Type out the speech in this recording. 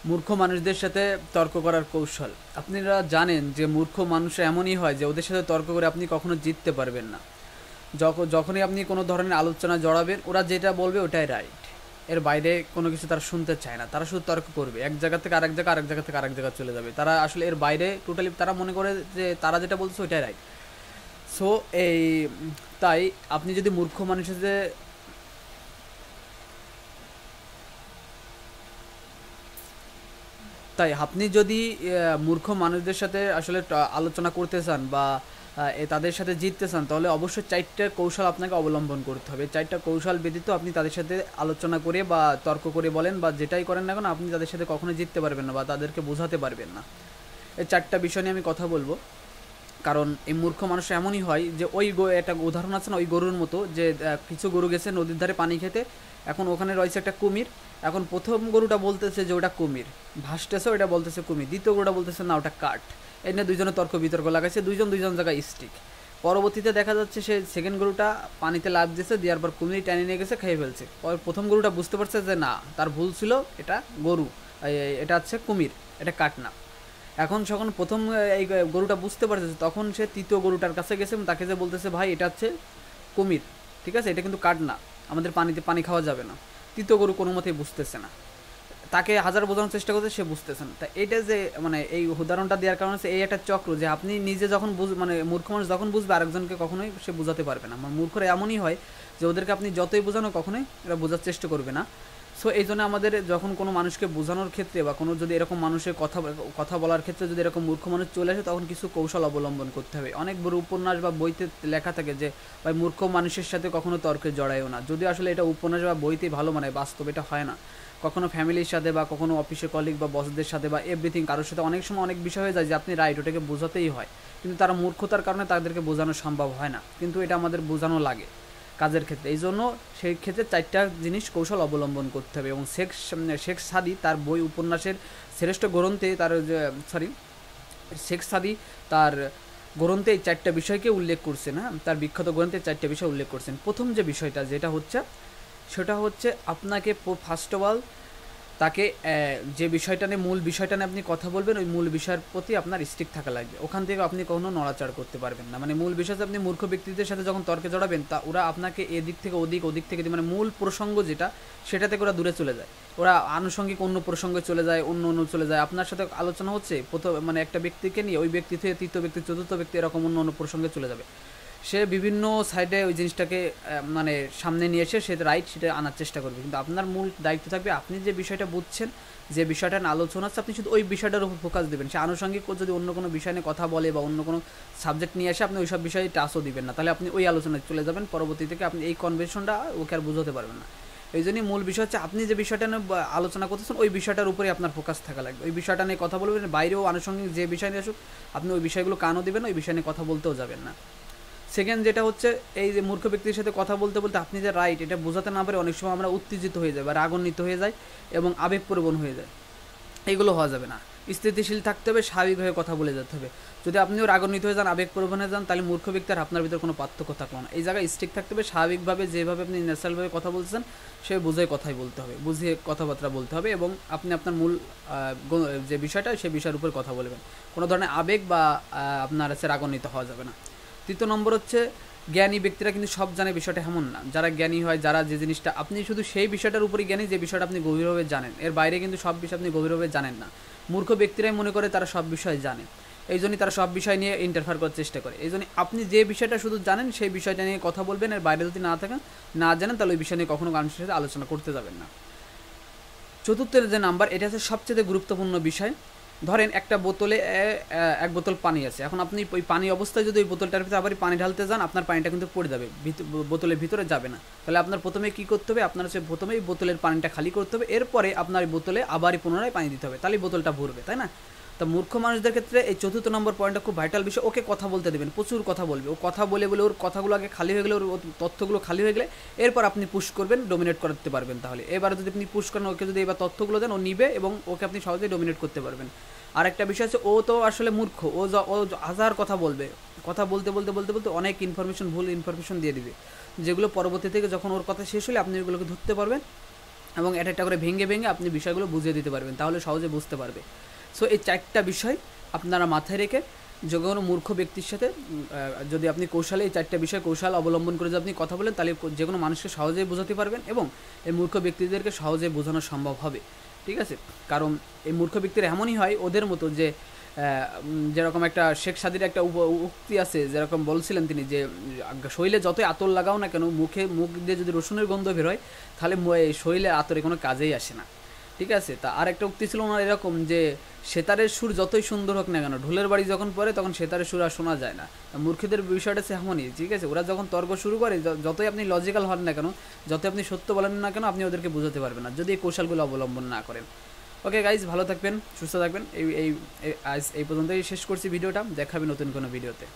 মূর্খ মানুষদের সাথে তর্ক করার কৌশল। আপনারা জানেন যে মূর্খ মানুষ এমনই হয় যে ওদের সাথে তর্ক করে আপনি কখনো জিততে পারবেন না। যখনই আপনি কোনো ধরনের আলোচনা জড়াবেন, ওরা যেটা বলবে ওটাই রাইট, এর বাইরে কোনো কিছু তারা শুনতে চায় না। তারা শুধু তর্ক করবে, এক জায়গা থেকে আরেক জায়গা, আরেক জায়গা থেকে আরেক জায়গা চলে যাবে। তারা আসলে এর বাইরে টোটালি তারা মনে করে যে তারা যেটা বলছে ওইটাই রাইট। সো এই তাই আপনি যদি মূর্খ মানুষের যে তাই আপনি যদি মূর্খ মানুষদের সাথে আসলে আলোচনা করতে চান বা তাদের সাথে জিততে চান, তাহলে অবশ্যই 4টা কৌশল আপনাকে অবলম্বন করতে হবে। 4টা কৌশল ব্যতীত আপনি তাদের সাথে আলোচনা করে বা তর্ক করে বলেন বা যেটাই করেন না কেন, আপনি তাদের সাথে কখনো জিততে পারবেন না বা তাদেরকে বোঝাতে পারবেন না। এই 4টা বিষয় নিয়ে আমি কথা বলবো। কারণ এই মূর্খ মানুষ এমনই হয় যে ওই একটা উদাহরণ আছে না, ওই গরুর মতো যে কিছু গরু গেছে নদীর ধারে পানি খেতে, এখন ওখানে রয়েছে একটা কুমির। এখন প্রথম গরুটা বলতেছে যে ওটা কুমির, ভাসতেছে, ওটা বলতেছে কুমির। দ্বিতীয় গরুটা বলতেছে না ওটা কাঠ। এই নিয়ে দুইজনে তর্ক বিতর্ক লাগাইছে, দুইজন জায়গায় স্টিক। পরবর্তীতে দেখা যাচ্ছে সে সেকেন্ড গরুটা পানিতে লাফ দিয়েছে, দেওয়ার পর কুমির টেনে নিয়ে গেছে, খেয়ে ফেলছে। প্রথম গরুটা বুঝতে পারছে যে না, তার ভুল ছিল, এটা গরু, এটা হচ্ছে কুমির, এটা কাঠ না। এখন যখন প্রথম এই গরুটা বুঝতে পারছে, তখন সে তৃতীয় গরুটার কাছে গেছে এবং তাকে যে বলতেছে ভাই এটা হচ্ছে কুমির, ঠিক আছে, এটা কিন্তু কাঠ না, আমাদের পানিতে পানি খাওয়া যাবে না। তৃতীয় গরু কোনো মতেই বুঝতেছে না, তাকে হাজার বোঝানোর চেষ্টা করছে, সে বুঝতেছে না। তা এটা যে মানে এই উদাহরণটা দেওয়ার কারণে এই একটা চক্র যে আপনি নিজে যখন মানে মূর্খ মানুষ যখন বুঝবে, আরেকজনকে কখনোই সে বোঝাতে পারবে না। মূর্খরা এমনই হয় যে ওদেরকে আপনি যতই বোঝানো কখনোই এরা বোঝার চেষ্টা করবে না। সো এই জন্য আমাদের যখন কোনো মানুষকে বোঝানোর ক্ষেত্রে বা কোনো যদি এরকম মানুষের কথা বলার ক্ষেত্রে যদি এরকম মূর্খ মানুষ চলে আসে, তখন কিছু কৌশল অবলম্বন করতে হবে। অনেক বড় উপন্যাস বা বইতে লেখা থাকে যে ভাই মূর্খ মানুষের সাথে কখনো তর্কে জড়ায়ও না। যদি আসলে এটা উপন্যাস বা বইতে ভালো মানে, বাস্তব এটা হয় না। কখনো ফ্যামিলির সাথে বা কখনো অফিসে কলিগ বা বসদের সাথে বা এভরিথিং কারোর সাথে অনেক সময় অনেক বিষয় হয়ে যায় যে আপনি রাইট, ওটাকে বোঝাতেই হয়, কিন্তু তারা মূর্খতার কারণে তাদেরকে বোঝানো সম্ভব হয় না। কিন্তু এটা আমাদের বোঝানো লাগে কাজের ক্ষেত্রে। এই জন্য সেই ক্ষেত্রে 4টা জিনিস কৌশল অবলম্বন করতে হবে। এবং শেখ সাদি তার বই উপন্যাসের শ্রেষ্ঠ গ্রন্থে তার শেখ সাদি তার গ্রন্থে এই 4টা বিষয়কে উল্লেখ করছেন। হ্যাঁ, তার বিখ্যাত গ্রন্থে 4টা বিষয় উল্লেখ করছেন। প্রথম যে বিষয়টা যেটা হচ্ছে, সেটা হচ্ছে আপনাকে ফার্স্ট অফ অল তাকে যে বিষয়টা নিয়ে মূল বিষয়টা নিয়ে আপনি কথা বলবেন, ওই মূল বিষয়ের প্রতি আপনার স্টিক থাকা লাগবে। ওখান থেকে আপনি কখনো নড়াচড় করতে পারবেন না। মানে মূল বিষয়তে আপনি মূর্খ ব্যক্তিদের সাথে যখন তর্কে জড়াবেন, তা ওরা আপনাকে এদিক থেকে ওদিক থেকে মানে মূল প্রসঙ্গ যেটা, সেটা থেকে ওরা দূরে চলে যায়। ওরা আনুষঙ্গিক অন্য প্রসঙ্গে চলে যায়, অন্য চলে যায়। আপনার সাথে আলোচনা হচ্ছে প্রথম মানে একটা ব্যক্তিকে নিয়ে, ওই ব্যক্তি থেকে তৃতীয় ব্যক্তি, চতুর্থ ব্যক্তি, এরকম অন্য প্রসঙ্গে চলে যাবে। সে বিভিন্ন সাইডে ওই জিনিসটাকে মানে সামনে নিয়ে এসে সে রাইট সেটা আনার চেষ্টা করবে। কিন্তু আপনার মূল দায়িত্ব থাকবে আপনি যে বিষয়টা বুঝছেন, যে বিষয়টা নিয়ে আলোচনা হচ্ছে, আপনি শুধু ওই বিষয়টার উপর ফোকাস দেবেন। সে আনুষঙ্গিক যদি অন্য কোনো বিষয় নিয়ে কথা বলে বা অন্য কোনো সাবজেক্ট নিয়ে আসে, আপনি ওই সব বিষয়ে টাচও দিবেন না। তাহলে আপনি ওই আলোচনায় চলে যাবেন, পরবর্তী থেকে আপনি এই কনভেনশনটা ওকে আর বুঝাতে পারবেন না। এই জন্যই মূল বিষয় হচ্ছে আপনি যে বিষয়টা নিয়ে আলোচনা করতেছেন, ওই বিষয়টার উপরে আপনার ফোকাস থাকা লাগবে। ওই বিষয়টা নিয়ে কথা বলবেন, বাইরেও আনুষঙ্গিক যে বিষয় নিয়ে আসুক আপনি ওই বিষয়গুলো কানও দিবেন, ওই বিষয় নিয়ে কথা বলতেও যাবেন না। সেকেন্ড যেটা হচ্ছে, এই যে মূর্খ ব্যক্তির সাথে কথা বলতে বলতে আপনি যে রাইট এটা বোঝাতে না পারে, অনেক সময় আমরা উত্তেজিত হয়ে যাই বা রাগান্বিত হয়ে যাই এবং আবেগপ্রবণ হয়ে যায়। এগুলো হওয়া যাবে না। স্থিতিশীল থাকতে হবে, স্বাভাবিকভাবে কথা বলে যেতে হবে। যদি আপনিও রাগান্বিত হয়ে যান, আবেগপ্রবণ হয়ে যান, তাহলে মূর্খ ব্যক্তি আর আপনার ভিতরে কোনো পার্থক্য থাকলো না। এই জায়গায় স্টিক থাকতে হবে, স্বাভাবিকভাবে যেভাবে আপনি ন্যাচারালভাবে কথা বলছেন সে বুঝে কথাই বলতে হবে, বুঝিয়ে কথাবার্তা বলতে হবে। এবং আপনি আপনার মূল যে বিষয়টা সেই বিষয়ের উপর কথা বলবেন। কোনো ধরনের আবেগ বা আপনার হচ্ছে রাগান্বিত হওয়া যাবে না। তৃতীয় নম্বর হচ্ছে, জ্ঞানী ব্যক্তিরা কিন্তু সব জানে বিষয়টা এমন না। যারা জ্ঞানী হয়, যারা যে জিনিসটা আপনি শুধু সেই বিষয়টার উপরই জ্ঞানী যে বিষয়টা আপনি গভীরভাবে জানেন, এর বাইরে কিন্তু সব বিষয় আপনি গভীরভাবে জানেন না। মূর্খ ব্যক্তিরাই মনে করে তারা সব বিষয় জানে, এই জন্যই তারা সব বিষয় নিয়ে ইন্টারফেয়ার করার চেষ্টা করে। এই জন্য আপনি যে বিষয়টা শুধু জানেন সেই বিষয়টা নিয়ে কথা বলবেন, এর বাইরে যদি না জানেন তাহলে ওই বিষয় নিয়ে কখনো মানুষের সাথে আলোচনা করতে যাবেন না। চতুর্থের যে নাম্বার, এটা হচ্ছে সবচেয়ে গুরুত্বপূর্ণ বিষয়। ধরেন একটা বোতলে এক বোতল পানি আছে। এখন আপনি ওই পানি অবস্থায় যদি ওই বোতলটার ভিতরে আবার পানি ঢালতে যান, আপনার পানিটা কিন্তু পড়ে যাবে, বোতলের ভিতরে যাবে না। তাহলে আপনার প্রথমে কী করতে হবে, আপনার হচ্ছে প্রথমেই বোতলের পানিটা খালি করতে হবে, এরপরে আপনার এই বোতলে আবারই পুনরায় পানি দিতে হবে, তাহলে বোতলটা ভরবে, তাই না? তো মূর্খ মানুষদের ক্ষেত্রে এই চতুর্থ নম্বর পয়েন্টটা খুব ভাইটাল বিষয়। ওকে কথা বলতে দেবেন, প্রচুর কথা বলবে। ও কথা বলে ওর কথাগুলো আগে খালি হয়ে গেলে, ওর তথ্যগুলো খালি হয়ে গেলে এরপর আপনি পুশ করবেন, ডোমিনেট করতে পারবেন। তাহলে এবার যদি আপনি পুশ করেন, ওকে যদি এবার তথ্যগুলো দেন, ও নিবে এবং ওকে আপনি সহজেই ডোমিনেট করতে পারবেন। আরেকটা বিষয় আছে, ও তো আসলে মূর্খ, ও হাজার কথা বলবে, কথা বলতে বলতে বলতে বলতে অনেক ভুল ইনফরমেশন দিয়ে দিবে, যেগুলো পরবর্তী থেকে যখন ওর কথা শেষ হলে আপনি ওগুলোকে ধরতে পারবেন এবং এটা একটা করে ভেঙে ভেঙে আপনি বিষয়গুলো বুঝিয়ে দিতে পারবেন, তাহলে সহজে বুঝতে পারবে। সো এই 4টা বিষয় আপনারা মাথায় রেখে যে কোনো মূর্খ ব্যক্তির সাথে যদি আপনি কৌশলে এই 4টা বিষয় কৌশল অবলম্বন করে যদি আপনি কথা বলেন, তাহলে যে কোনো মানুষকে সহজেই বোঝাতে পারবেন এবং এই মূর্খ ব্যক্তিদেরকে সহজে বোঝানো সম্ভব হবে। ঠিক আছে, কারণ এই মূর্খ ব্যক্তিরা এমনই হয় ওদের মতো যে যেরকম একটা শেখ সাদির একটা উক্তি আছে, যেরকম বলছিলেন তিনি যে শরীরে যতই আতর লাগাও না কেন, মুখ দিয়ে যদি রসুনের গন্ধ বেরোয় তাহলে শরীরে আতরে কোনো কাজেই আসে না। ঠিক আছে, তা আর একটা উক্তি ছিল ওনার এরকম যে সেতারের সুর যতই সুন্দর হোক না কেন, ঢোলের বাড়ি যখন পড়ে তখন সেতারের সুর আর শোনা যায় না। মূর্খদের বিষয়টা সেমনই, ঠিক আছে, ওরা যখন তর্ক শুরু করে, যতই আপনি লজিক্যাল হন না কেন, যতই আপনি সত্য বলেন না কেন, আপনি ওদেরকে বোঝাতে পারবেন না যদি এই কৌশলগুলো অবলম্বন না করেন। ওকে গাইজ, ভালো থাকবেন, সুস্থ থাকবেন। এই পর্যন্তই শেষ করছি ভিডিওটা, দেখাবে নতুন কোনো ভিডিওতে।